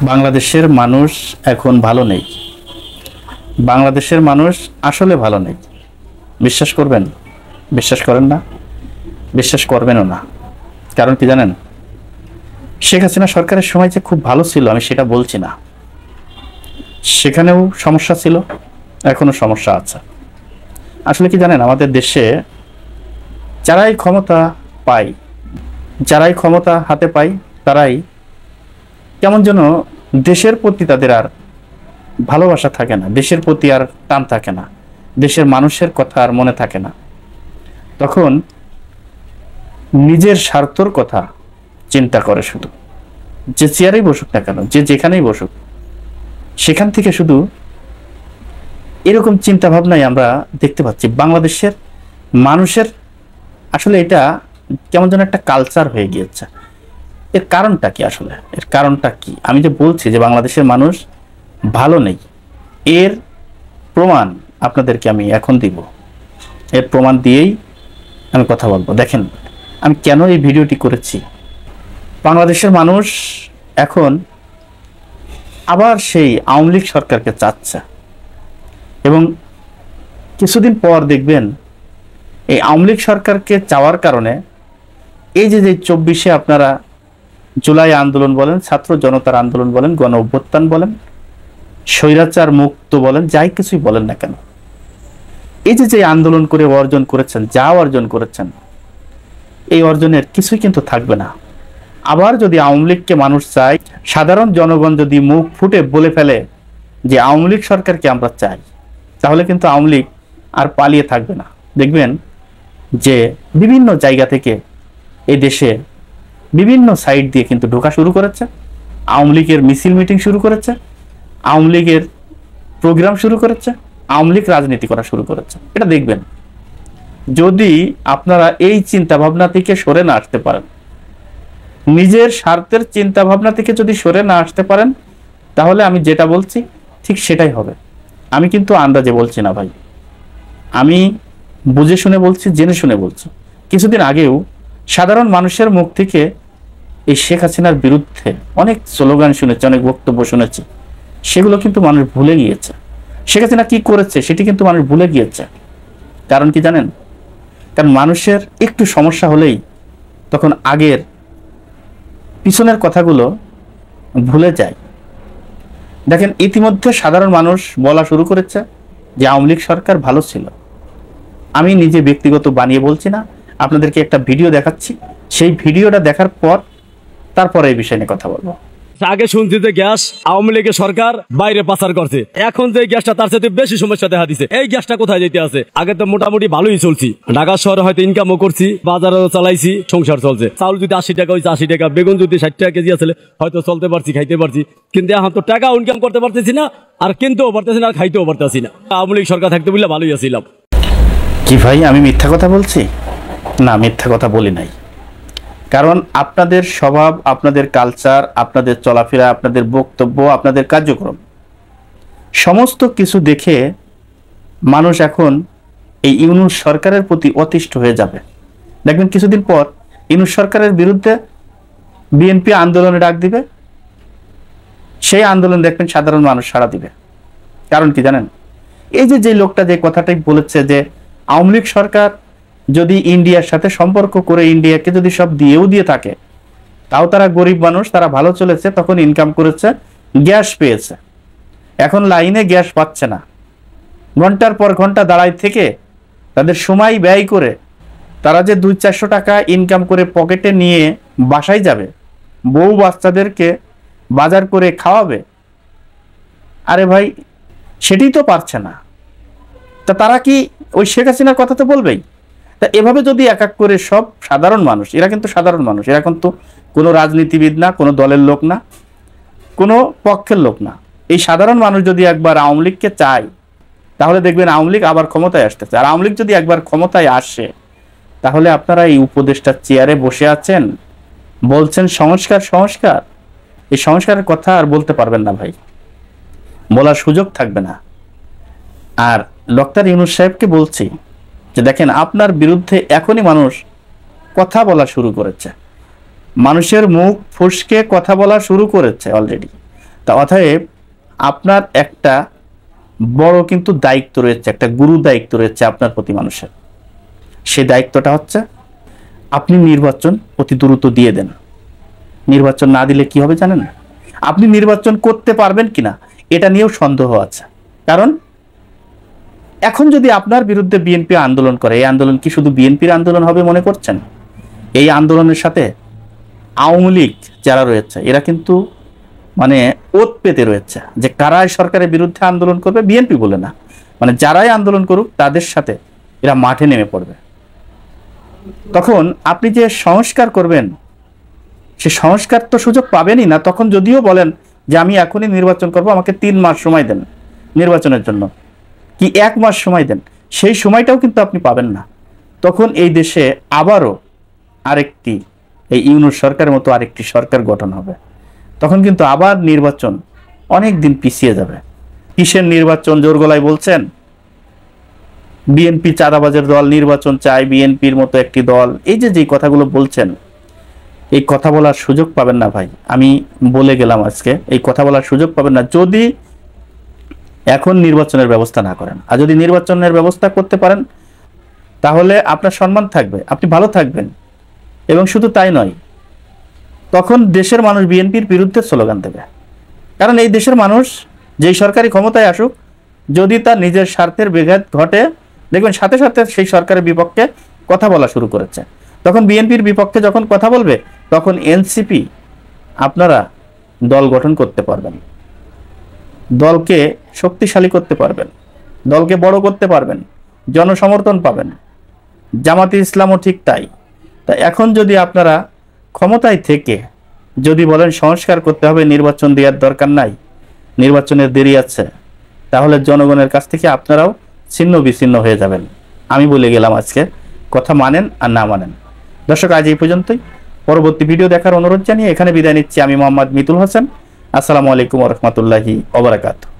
বাংলাদেশের মানুষ এখন ভালো নেই। বাংলাদেশের মানুষ আসলে ভালো নেই। বিশ্বাস করবেন? বিশ্বাস করেন না? বিশ্বাস করবেনও না। কারণ কি জানেন? শেখ হাসিনা সরকারের সময় যে খুব ভালো ছিল আমি সেটা বলছি না। সেখানেও সমস্যা ছিল, এখনো সমস্যা আছে। আসলে কি জানেন, আমাদের দেশে যারাই ক্ষমতা পায়, যারাই ক্ষমতা হাতে পায়, তারাই কেমন যেন দেশের প্রতি তাদের আর ভালোবাসা থাকে না, দেশের প্রতি আর টান থাকে না, দেশের মানুষের কথা আর মনে থাকে না। তখন নিজের স্বার্থর কথা চিন্তা করে, শুধু যে চেয়ারেই বসুক না কেন, যে যেখানেই বসুক, সেখান থেকে শুধু এরকম চিন্তা ভাবনাই আমরা দেখতে পাচ্ছি বাংলাদেশের মানুষের। আসলে এটা কেমন যেন একটা কালচার হয়ে গিয়েছে। এর কারণটা কি? আসলে এর কারণটা কি? আমি যে বলছি যে বাংলাদেশের মানুষ ভালো নেই, এর প্রমাণ আপনাদেরকে আমি এখন দিব। এর প্রমাণ দিয়েই আমি কথা বলবো। দেখেন, আমি কেন এই ভিডিওটি করেছি। বাংলাদেশের মানুষ এখন আবার সেই আওয়ামী লীগ সরকারকে চাচ্ছে, এবং কিছুদিন পর দেখবেন এই আওয়ামী লীগ সরকারকে চাওয়ার কারণে এই যে 24-এ আপনারা জুলাই আন্দোলন বলেন, ছাত্র জনতার আন্দোলন বলেন, গণ অভ্যুত্থান বলেন, স্বৈরাচার মুক্ত বলেন, যাই কিছুই বলেন না কেন, এই যে আন্দোলন করে অর্জন করেছেন, যা অর্জন করেছেন, এই অর্জনের কিছুই কিন্তু থাকবে না। আবার যদি আওয়ামী লীগকে মানুষ চায়, সাধারণ জনগণ যদি মুখ ফুটে বলে ফেলে যে আওয়ামী লীগ সরকারকে আমরা চাই, তাহলে কিন্তু আওয়ামী লীগ আর পালিয়ে থাকবে না। দেখবেন যে বিভিন্ন জায়গা থেকে এই দেশে বিভিন্ন সাইড দিয়ে কিন্তু ঢোকা শুরু করেছে, আওয়ামী লীগের মিছিল মিটিং শুরু করেছে, আওয়ামী লীগের প্রোগ্রাম শুরু করেছে, আওয়ামী লীগ রাজনীতি করা শুরু করেছে। এটা দেখবেন, যদি আপনারা এই চিন্তা ভাবনা থেকে সরে না আসতে পারেন, নিজের স্বার্থের চিন্তা ভাবনা থেকে যদি সরে না আসতে পারেন, তাহলে আমি যেটা বলছি ঠিক সেটাই হবে। আমি কিন্তু আন্দাজে বলছি না ভাই, আমি বুঝে শুনে বলছি, জেনে শুনে বলছি। কিছুদিন আগেও সাধারণ মানুষের মুখ থেকে এই শেখ হাসিনার বিরুদ্ধে অনেক স্লোগান শুনেছি, অনেক বক্তব্য শুনেছি। সেগুলো কিন্তু মানুষ ভুলে গিয়েছে। শেখ হাসিনা কি করেছে সেটি কিন্তু মানুষ ভুলে গিয়েছে। কারণ কি জানেন? কারণ মানুষের একটু সমস্যা হলেই তখন আগের পিছনের কথাগুলো ভুলে যায়। দেখেন, ইতিমধ্যে সাধারণ মানুষ বলা শুরু করেছে যে আওয়ামী লীগ সরকার ভালো ছিল। আমি নিজে ব্যক্তিগত বানিয়ে বলছি না, আপনাদেরকে একটা ভিডিও দেখাচ্ছি। সেই ভিডিওটা দেখার পর তারপরে এই বিষয় নিয়ে কথা বলবো। আগে শুনছি যে গ্যাস আওয়ামী লীগের সরকার বাইরে পাচার করছে, এখন যে গ্যাসটা তার সাথে বেশি সমস্যা দেখা দিছে। এই গ্যাসটা কোথায় যেতে আছে? আগে তো মোটামুটি ভালোই চলছি, ঢাকা শহরে হয়তো ইনকামও করছি, বাজারও চালাইছি, সংসার চলছে। চাউল যদি 80 টাকা হয়েছে 80 টাকা, বেগুন যদি 60 টাকা কেজি আসলে হয়তো চলতে পারছি, খাইতে পারছি। কিন্তু এখন তো টাকা ইনকাম করতে পারতেছি না, আর কিনতেও পারতেছি না, আর খাইতেও পারতেছি না। আওয়ামী লীগ সরকার থাকতে বললে ভালোই আছিলাম। কি ভাই, আমি মিথ্যা কথা বলছি? না, মিথ্যা কথা বলি নাই। কারণ আপনাদের স্বভাব, আপনাদের কালচার, আপনাদের চলাফেরা, আপনাদের বক্তব্য, আপনাদের কার্যক্রম, সমস্ত কিছু দেখে মানুষ এখন এই ইউনূস সরকারের প্রতি অতিষ্ঠ হয়ে যাবে। দেখবেন কিছুদিন পর ইউনূস সরকারের বিরুদ্ধে বিএনপি আন্দোলনে ডাক দিবে, সেই আন্দোলন দেখবেন সাধারণ মানুষ সাড়া দিবে। কারণ কি জানেন? এই যে লোকটা যে কথাটাই বলেছে যে আওয়ামী লীগ সরকার যদি ইন্ডিয়ার সাথে সম্পর্ক করে ইন্ডিয়াকে যদি সব দিয়েও দিয়ে থাকে, তাও তারা গরিব মানুষ, তারা ভালো চলেছে, তখন ইনকাম করেছে, গ্যাস পেয়েছে। এখন লাইনে গ্যাস পাচ্ছে না, ঘন্টার পর ঘন্টা দাঁড়ায় থেকে তাদের সময় ব্যয় করে তারা যে 200-400 টাকা ইনকাম করে পকেটে নিয়ে বাসায় যাবে, বউ বাচ্চাদেরকে বাজার করে খাওয়াবে, আরে ভাই সেটাই তো পারছে না। তা তারা কি ওই শেখ হাসিনার কথা তো বলবেই? তা এভাবে যদি এক এক করে সব সাধারণ মানুষ, এরা কিন্তু সাধারণ মানুষ, এরা কিন্তু কোনো রাজনীতিবিদ না, কোনো দলের লোক না, কোনো পক্ষের লোক না, এই সাধারণ মানুষ যদি একবার আওয়ামী লীগকে চায়, তাহলে দেখবেন আওয়ামী লীগ আবার ক্ষমতায় আসতেছে। আর আওয়ামী লীগ যদি একবার ক্ষমতায় আসে, তাহলে আপনারা এই উপদেষ্টার চেয়ারে বসে আছেন, বলছেন সংস্কার সংস্কার, এই সংস্কারের কথা আর বলতে পারবেন না ভাই, বলার সুযোগ থাকবে না। আর ডক্টর ইউনূস সাহেবকে বলছি যে দেখেন, আপনার বিরুদ্ধে এখনই মানুষ কথা বলা শুরু করেছে, মানুষের মুখ ফুসকে কথা বলা শুরু করেছে অলরেডি। তা অতএব আপনার একটা বড় কিন্তু দায়িত্ব রয়েছে, একটা গুরু দায়িত্ব রয়েছে আপনার প্রতি মানুষের। সেই দায়িত্বটা হচ্ছে আপনি নির্বাচন অতি দ্রুত দিয়ে দেন। নির্বাচন না দিলে কি হবে জানেন? আপনি নির্বাচন করতে পারবেন কিনা এটা নিয়েও সন্দেহ আছে। কারণ এখন যদি আপনার বিরুদ্ধে বিএনপি আন্দোলন করে, এই আন্দোলন কি শুধু বিএনপির আন্দোলন হবে মনে করছেন? এই আন্দোলনের সাথে আওয়ামী লীগ যারা রয়েছে এরা কিন্তু মানে ওত পেতে রয়েছে যে কারাই সরকারের বিরুদ্ধে আন্দোলন করবে, বিএনপি বলে না, মানে যারাই আন্দোলন করুক তাদের সাথে এরা মাঠে নেমে পড়বে। তখন আপনি যে সংস্কার করবেন সে সংস্কার তো সুযোগ পাবেনই না। তখন যদিও বলেন যে আমি এখনই নির্বাচন করব, আমাকে 3 মাস সময় দেন নির্বাচনের জন্য, কি 1 মাস সময় দেন, সেই সময়টাও কিন্তু আপনি পাবেন না। তখন এই দেশে আবারও আরেকটি এই ইউনূস সরকারের মতো আরেকটি সরকার গঠন হবে। তখন কিন্তু আবার নির্বাচন অনেক দিন পিছিয়ে যাবে। কিসের নির্বাচন? জোর গলায় বলছেন বিএনপি চাঁদাবাজের দল, নির্বাচন চায় বিএনপির মতো একটি দল, এই যে কথাগুলো বলছেন, এই কথা বলার সুযোগ পাবেন না ভাই। আমি বলে গেলাম আজকে, এই কথা বলার সুযোগ পাবেন না যদি এখন নির্বাচনের ব্যবস্থা না করেন। আর যদি নির্বাচনের ব্যবস্থা করতে পারেন তাহলে আপনার সম্মান থাকবে, আপনি ভালো থাকবেন। এবং শুধু তাই নয়, তখন দেশের মানুষ বিএনপির বিরুদ্ধে স্লোগান দেবে। কারণ এই দেশের মানুষ যেই সরকারি ক্ষমতায় আসুক, যদি তার নিজের স্বার্থের ব্যাঘাত ঘটে, দেখবেন সাথে সাথে সেই সরকারের বিপক্ষে কথা বলা শুরু করেছে। তখন বিএনপির বিপক্ষে যখন কথা বলবে তখন এনসিপি আপনারা দল গঠন করতে পারবেন, দলকে শক্তিশালী করতে পারবেন, দলকে বড় করতে পারবেন, জনসমর্থন পাবেন। জামাতে ইসলামও ঠিক তাই। তা এখন যদি আপনারা ক্ষমতায় থেকে যদি বলেন সংস্কার করতে হবে, নির্বাচন দেওয়ার দরকার নাই, নির্বাচনের দেরি আছে, তাহলে জনগণের কাছ থেকে আপনারাও ছিন্ন বিচ্ছিন্ন হয়ে যাবেন। আমি বলে গেলাম আজকে, কথা মানেন আর না মানেন। দর্শক, আজ এই পর্যন্তই। পরবর্তী ভিডিও দেখার অনুরোধ জানিয়ে এখানে বিদায় নিচ্ছি। আমি মোহাম্মদ মিতুল হোসেন। আসসালামু আলাইকুম ওয়া রাহমাতুল্লাহি ওয়া বারাকাতুহু।